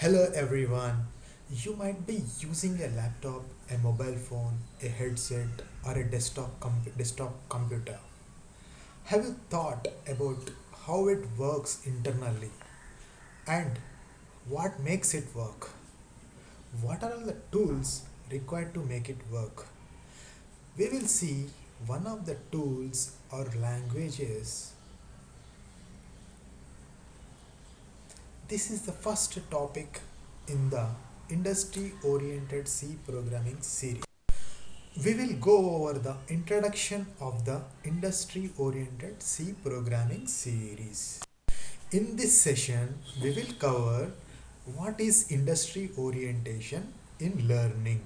Hello everyone. You might be using a laptop, a mobile phone, a headset, or a desktop computer. Have you thought about how it works internally and what makes it work? What are all the tools required to make it work? We will see one of the tools or languages. This is the first topic in the industry oriented C programming series. We will go over the introduction of the industry oriented C programming series. In this session, we will cover what is industry orientation in learning,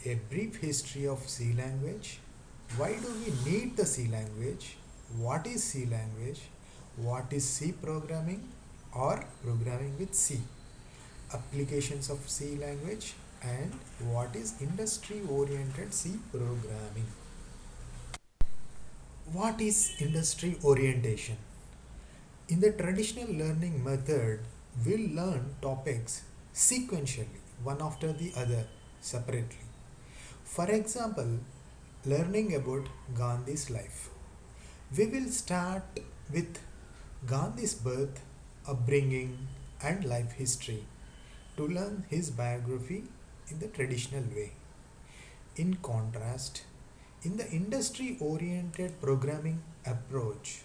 a brief history of C language, why do we need the C language, what is C language, what is C programming or programming with C, applications of C language, and what is industry oriented C programming. What is industry orientation? In the traditional learning method, we learn topics sequentially, one after the other, separately. For example, learning about Gandhi's life. We will start with Gandhi's birth, upbringing, and life history to learn his biography in the traditional way. In contrast, in the industry oriented programming approach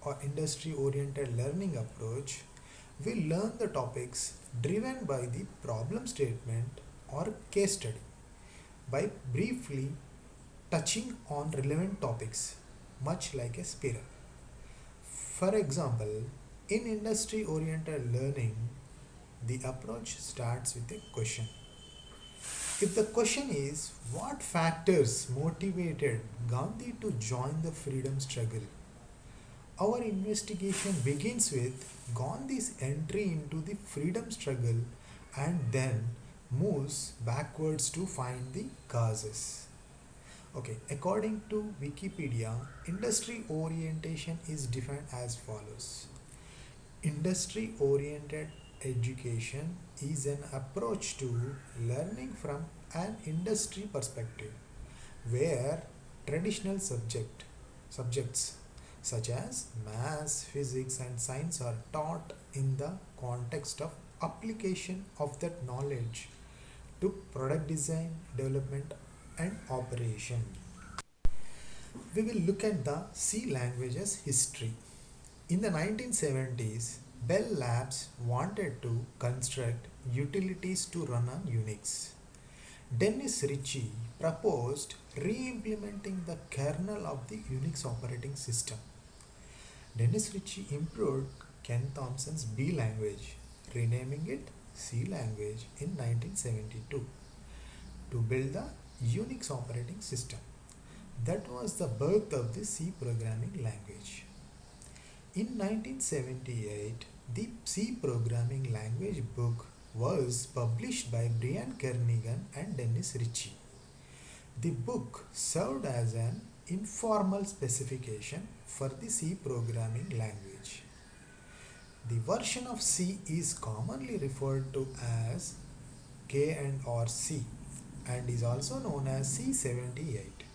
or industry oriented learning approach, we learn the topics driven by the problem statement or case study by briefly touching on relevant topics, much like a spiral. For example, in industry oriented learning, the approach starts with a question. If the question is what factors motivated Gandhi to join the freedom struggle, our investigation begins with Gandhi's entry into the freedom struggle and then moves backwards to find the causes. Okay, according to Wikipedia, industry orientation is defined as follows. Industry oriented education is an approach to learning from an industry perspective where traditional subjects such as maths, physics, and science are taught in the context of application of that knowledge to product design, development, and operation. We will look at the C language's history. In the 1970s, Bell Labs wanted to construct utilities to run on Unix. Dennis Ritchie proposed re-implementing the kernel of the Unix operating system. Dennis Ritchie improved Ken Thompson's B language, renaming it C language in 1972 to build the Unix operating system. That was the birth of the C programming language. In 1978, the C programming language book was published by Brian Kernighan and Dennis Ritchie. The book served as an informal specification for the C programming language. The version of C is commonly referred to as K and or C and is also known as C78.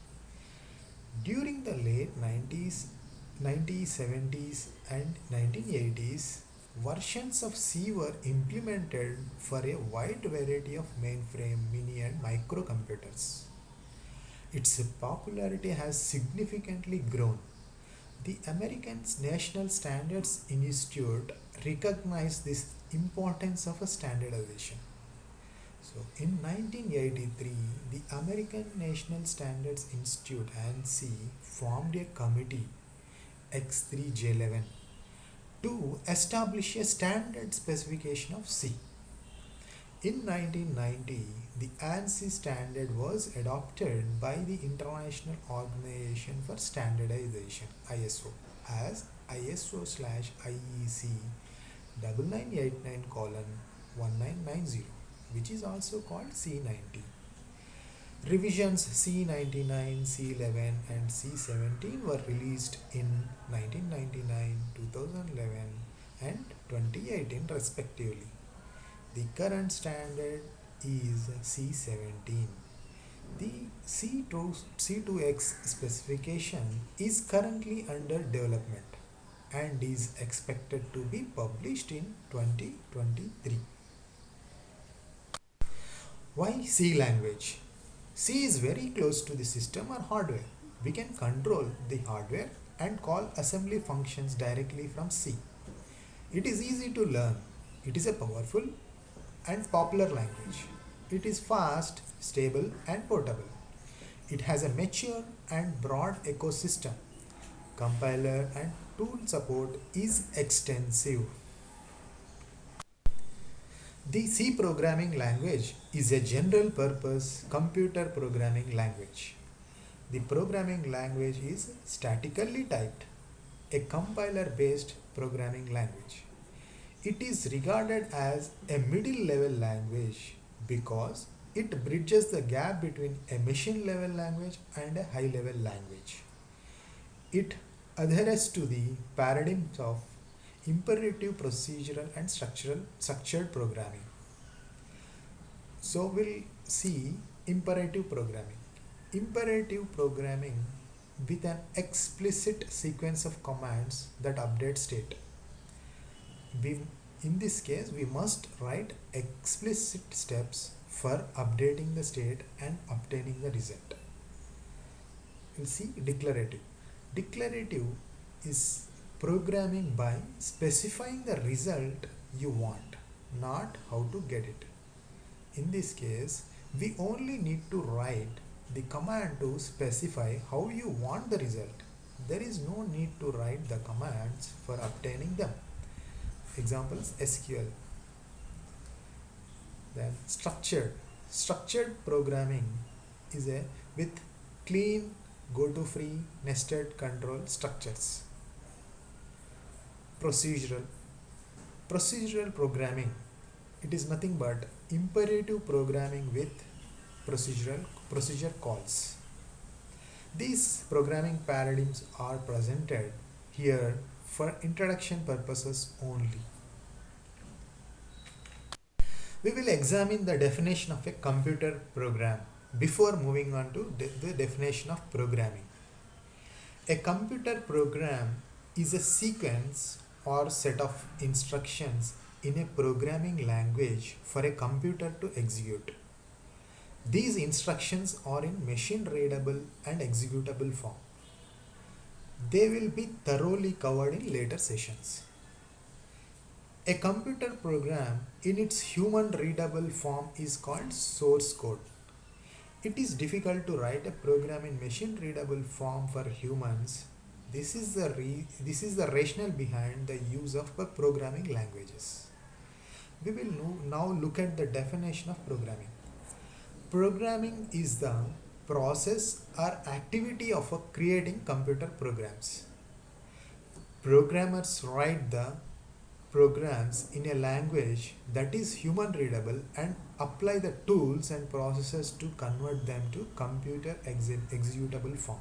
During the late 1970s and 1980s, versions of C were implemented for a wide variety of mainframe, mini, and microcomputers. Its popularity has significantly grown. The American National Standards Institute recognized this importance of a standardization. So in 1983, the American National Standards Institute (ANSI) formed a committee X3J11 to establish a standard specification of C. In 1990, the ANSI standard was adopted by the International Organization for Standardization (ISO) as ISO/IEC 9989:1990, which is also called C90. Revisions C99, C11, and C17 were released in 1999, 2011, and 2018 respectively. The current standard is C17. The C2X specification is currently under development and is expected to be published in 2023. Why C language? C is very close to the system or hardware. We can control the hardware and call assembly functions directly from C. It is easy to learn. It is a powerful and popular language. It is fast, stable, and portable. It has a mature and broad ecosystem. Compiler and tool support is extensive. The C programming language is a general purpose computer programming language. The programming language is statically typed, a compiler based programming language. It is regarded as a middle level language because it bridges the gap between a machine level language and a high level language. It adheres to the paradigms of imperative, procedural, and structured programming. So we'll see imperative programming. Imperative programming with an explicit sequence of commands that update state. We, in this case, we must write explicit steps for updating the state and obtaining the result. We'll see declarative. Declarative is programming by specifying the result you want, not how to get it. In this case, we only need to write the command to specify how you want the result. There is no need to write the commands for obtaining them. Examples: SQL. Then structured programming is a with clean, go to free, nested control structures. Procedural programming, it is nothing but imperative programming with procedure calls. These programming paradigms are presented here for introduction purposes only. We will examine the definition of a computer program before moving on to the definition of programming. A computer program is a sequence or set of instructions in a programming language for a computer to execute. These instructions are in machine readable and executable form. They will be thoroughly covered in later sessions. A computer program in its human readable form is called source code. It is difficult to write a program in machine readable form for humans. This is the rationale behind the use of programming languages. We will now look at the definition of programming. Programming is the process or activity of creating computer programs. Programmers write the programs in a language that is human readable and apply the tools and processes to convert them to computer executable form.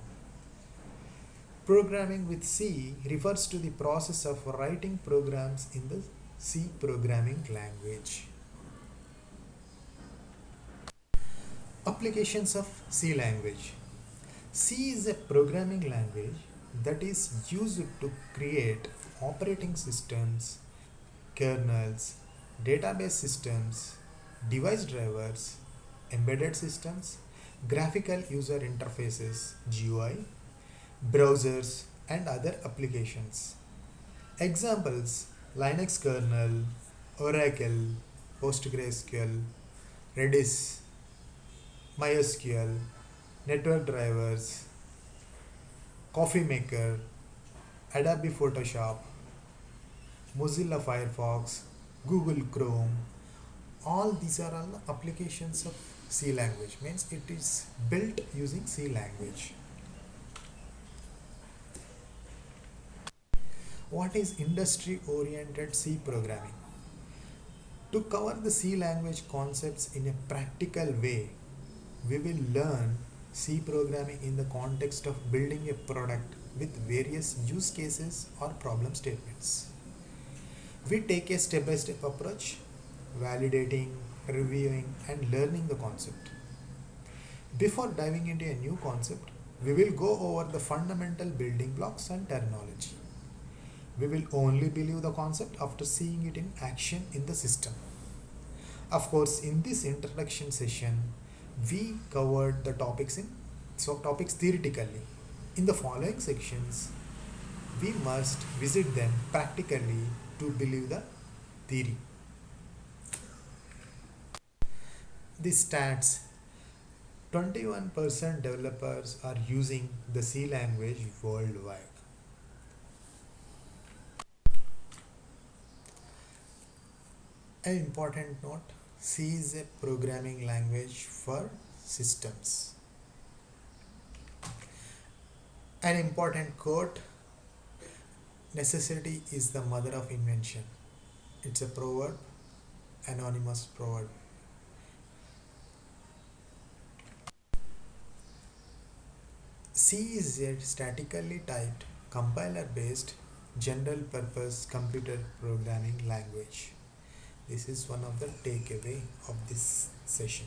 Programming with C refers to the process of writing programs in the C programming language. Applications of C language. C is a programming language that is used to create operating systems, kernels, database systems, device drivers, embedded systems, graphical user interfaces (GUI), browsers, and other applications. Examples: Linux kernel, Oracle, PostgreSQL, Redis, MySQL, network drivers, Coffee Maker, Adobe Photoshop, Mozilla Firefox, Google Chrome. All these are all the applications of C language, means it is built using C language. What is industry-oriented C programming? To cover the C language concepts in a practical way, we will learn C programming in the context of building a product with various use cases or problem statements. We take a step-by-step approach. validating, reviewing, and learning the concept. Before diving into a new concept, we will go over the fundamental building blocks and terminology. We will only believe the concept after seeing it in action in the system. Of course, in this introduction session, we covered the topics theoretically. In the following sections, we must visit them practically to believe the theory. The stats: 21% developers are using the C language worldwide. An important note: C is a programming language for systems. An important quote: necessity is the mother of invention. It's a proverb, anonymous proverb. C is a statically typed, compiler based, general purpose computer programming language. This is one of the takeaway of this session.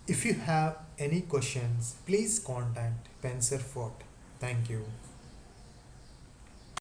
If you have any questions, please contact Penser Fort. Thank you.